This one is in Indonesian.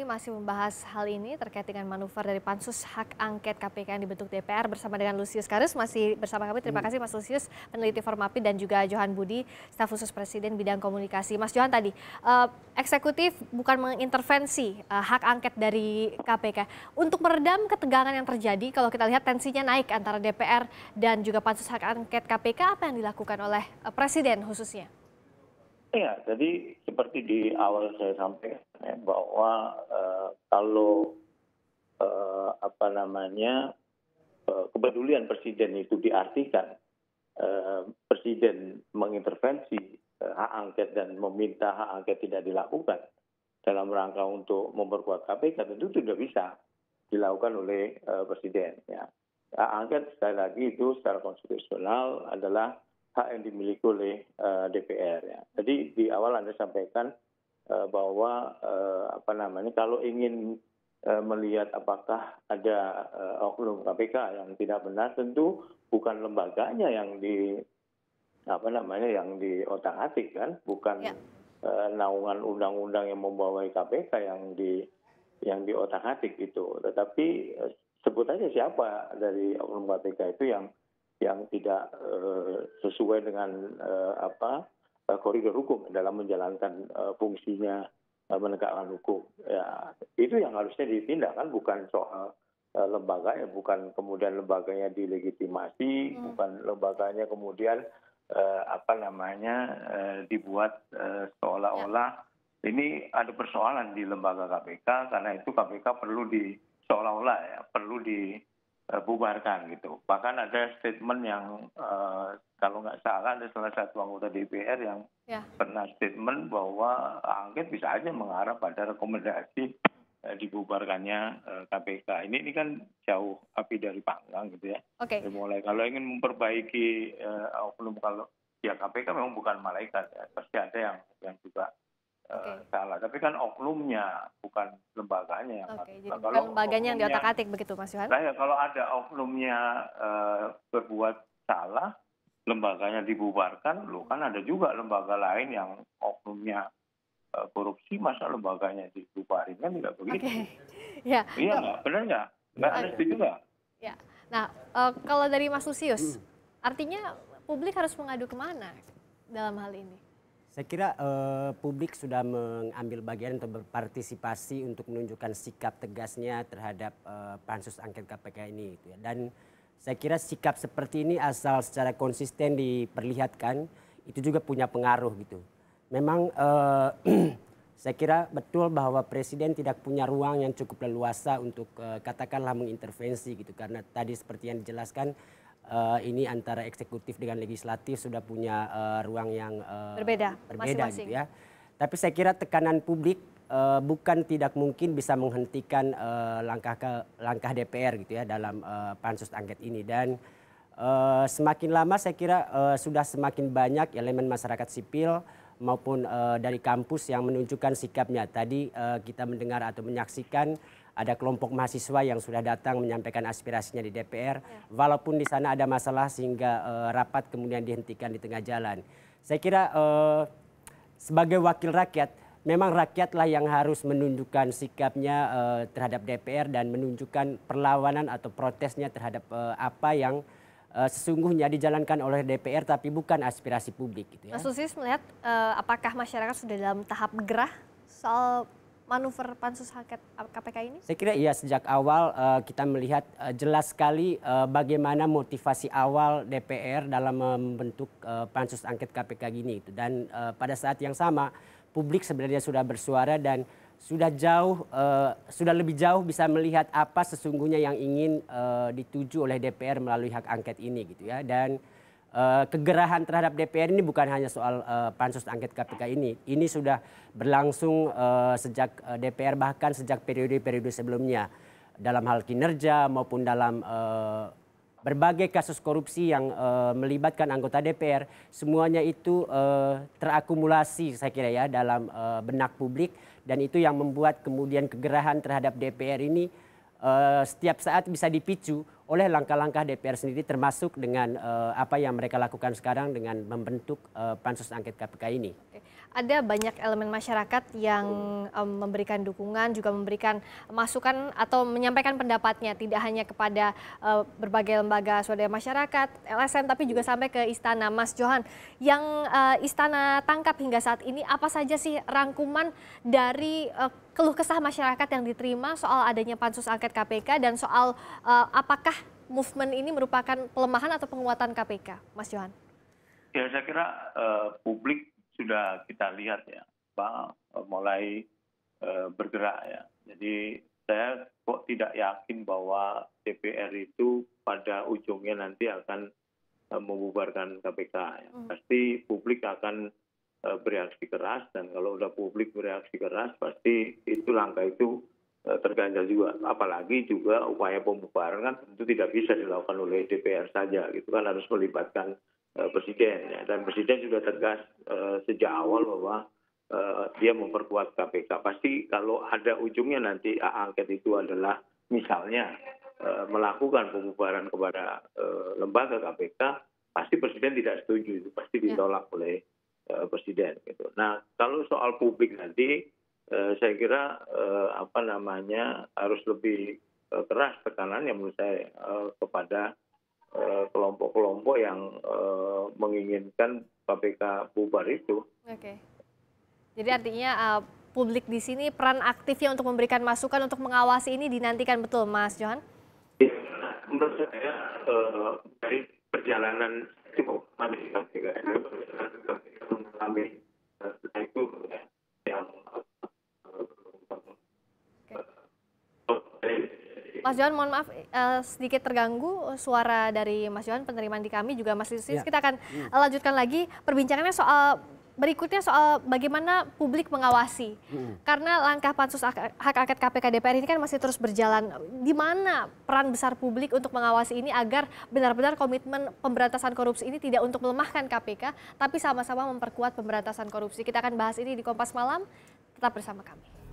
kami masih membahas hal ini terkait dengan manuver dari Pansus Hak Angket KPK yang dibentuk DPR bersama dengan Lusius Karus. Masih bersama kami, terima kasih Mas Lusius, peneliti Formapi, dan juga Johan Budi, staf khusus Presiden bidang komunikasi. Mas Johan tadi, eksekutif bukan mengintervensi hak angket dari KPK. Untuk meredam ketegangan yang terjadi, kalau kita lihat tensinya naik antara DPR dan juga Pansus Hak Angket KPK, apa yang dilakukan oleh Presiden khususnya? Ya, jadi seperti di awal saya sampaikan ya, bahwa kalau kepedulian presiden itu diartikan presiden mengintervensi hak angket dan meminta hak angket tidak dilakukan dalam rangka untuk memperkuat KPK, tentu tidak bisa dilakukan oleh presiden. Ya. Hak angket sekali lagi itu secara konstitusional adalah hak yang dimiliki oleh DPR. Ya. Jadi di awal Anda sampaikan bahwa kalau ingin melihat apakah ada oknum KPK yang tidak benar, tentu bukan lembaganya yang diotak-atik kan, bukan naungan undang-undang yang membawai KPK yang diotak-atik itu, tetapi sebut aja siapa dari oknum KPK itu yang tidak sesuai dengan koridor hukum dalam menjalankan fungsinya menegakkan hukum. Ya, itu yang harusnya ditindak kan, bukan soal lembaganya, bukan kemudian lembaganya dilegitimasi, bukan lembaganya kemudian dibuat seolah-olah ini ada persoalan di lembaga KPK, karena itu KPK perlu perlu dibubarkan gitu. Bahkan ada statement yang kalau nggak salah ada salah satu anggota DPR yang pernah statement bahwa angket bisa aja mengarah pada rekomendasi dibubarkannya KPK. Ini kan jauh api dari panggang gitu ya. Mulai kalau ingin memperbaiki oknum, kalau ya KPK memang bukan malaikat ya, pasti ada yang juga salah. Tapi kan oknumnya, bukan lembaganya yang jadi bukan lembaganya yang diotak-atik begitu Mas Johan? Nah, kalau ada oknumnya berbuat salah, lembaganya dibubarkan, kan ada juga lembaga lain yang oknumnya korupsi, masa lembaganya dibubarin, kan tidak begitu. Iya nggak? Benar nggak? Nggak ada, setuju nggak? Ya. Nah, kalau dari Mas Lusius, artinya publik harus mengadu kemana dalam hal ini? Saya kira publik sudah mengambil bagian untuk berpartisipasi untuk menunjukkan sikap tegasnya terhadap pansus angket KPK ini. Gitu ya. Dan saya kira sikap seperti ini asal secara konsisten diperlihatkan, itu juga punya pengaruh gitu. Memang saya kira betul bahwa presiden tidak punya ruang yang cukup leluasa untuk katakanlah mengintervensi gitu. Karena tadi seperti yang dijelaskan, ini antara eksekutif dengan legislatif sudah punya ruang yang berbeda gitu ya. Tapi saya kira tekanan publik bukan tidak mungkin bisa menghentikan langkah DPR gitu ya dalam pansus angket ini. Dan semakin lama saya kira sudah semakin banyak elemen masyarakat sipil maupun dari kampus yang menunjukkan sikapnya. Tadi kita mendengar atau menyaksikan ada kelompok mahasiswa yang sudah datang menyampaikan aspirasinya di DPR, walaupun di sana ada masalah sehingga rapat kemudian dihentikan di tengah jalan. Saya kira sebagai wakil rakyat, memang rakyatlah yang harus menunjukkan sikapnya terhadap DPR dan menunjukkan perlawanan atau protesnya terhadap apa yang sesungguhnya dijalankan oleh DPR, tapi bukan aspirasi publik. Gitu ya. Mas Lusius melihat apakah masyarakat sudah dalam tahap gerah soal manuver pansus angket KPK ini? Saya kira iya, sejak awal kita melihat jelas sekali bagaimana motivasi awal DPR dalam membentuk pansus angket KPK gini. Dan pada saat yang sama publik sebenarnya sudah bersuara dan sudah lebih jauh bisa melihat apa sesungguhnya yang ingin dituju oleh DPR melalui hak angket ini gitu ya. Dan kegerahan terhadap DPR ini bukan hanya soal pansus angket KPK ini. Ini sudah berlangsung sejak DPR, bahkan sejak periode-periode sebelumnya. Dalam hal kinerja maupun dalam berbagai kasus korupsi yang melibatkan anggota DPR. Semuanya itu terakumulasi saya kira ya dalam benak publik. Dan itu yang membuat kemudian kegerahan terhadap DPR ini setiap saat bisa dipicu oleh langkah-langkah DPR sendiri, termasuk dengan apa yang mereka lakukan sekarang dengan membentuk pansus angket KPK ini. ada banyak elemen masyarakat yang memberikan dukungan, juga memberikan masukan atau menyampaikan pendapatnya, tidak hanya kepada berbagai lembaga swadaya masyarakat, LSM, tapi juga sampai ke Istana. Mas Johan, yang Istana tangkap hingga saat ini, apa saja sih rangkuman dari keluh kesah masyarakat yang diterima soal adanya pansus angket KPK dan soal apakah movement ini merupakan pelemahan atau penguatan KPK, Mas Johan? Ya, saya kira publik sudah kita lihat ya, Pak, mulai bergerak ya. Jadi saya kok tidak yakin bahwa DPR itu pada ujungnya nanti akan membubarkan KPK. Ya. Pasti publik akan bereaksi keras, dan kalau udah publik bereaksi keras, pasti itu langkah itu terganjal juga. Apalagi juga upaya pembubaran kan tentu tidak bisa dilakukan oleh DPR saja, gitu kan, harus melibatkan presiden ya. Dan presiden sudah tegas sejak awal bahwa dia memperkuat KPK. Pasti kalau ada ujungnya nanti angket itu adalah misalnya melakukan pembubaran kepada lembaga KPK, pasti presiden tidak setuju, itu pasti ditolak oleh presiden gitu. Nah, kalau soal publik nanti saya kira harus lebih keras tekanannya menurut saya kepada kelompok-kelompok yang menginginkan KPK bubar itu. Oke. Jadi artinya publik di sini peran aktifnya untuk memberikan masukan untuk mengawasi ini dinantikan betul, Mas Johan? Menurut saya dari perjalanan cukup kami KPK itu yang Mas Johan, mohon maaf sedikit terganggu suara dari Mas Johan, penerimaan di kami juga Mas Lusius. Kita akan lanjutkan lagi perbincangannya berikutnya soal bagaimana publik mengawasi. Karena langkah pansus hak angket KPK DPR ini kan masih terus berjalan. Di mana peran besar publik untuk mengawasi ini agar benar-benar komitmen pemberantasan korupsi ini tidak untuk melemahkan KPK, tapi sama-sama memperkuat pemberantasan korupsi. Kita akan bahas ini di Kompas Malam, tetap bersama kami.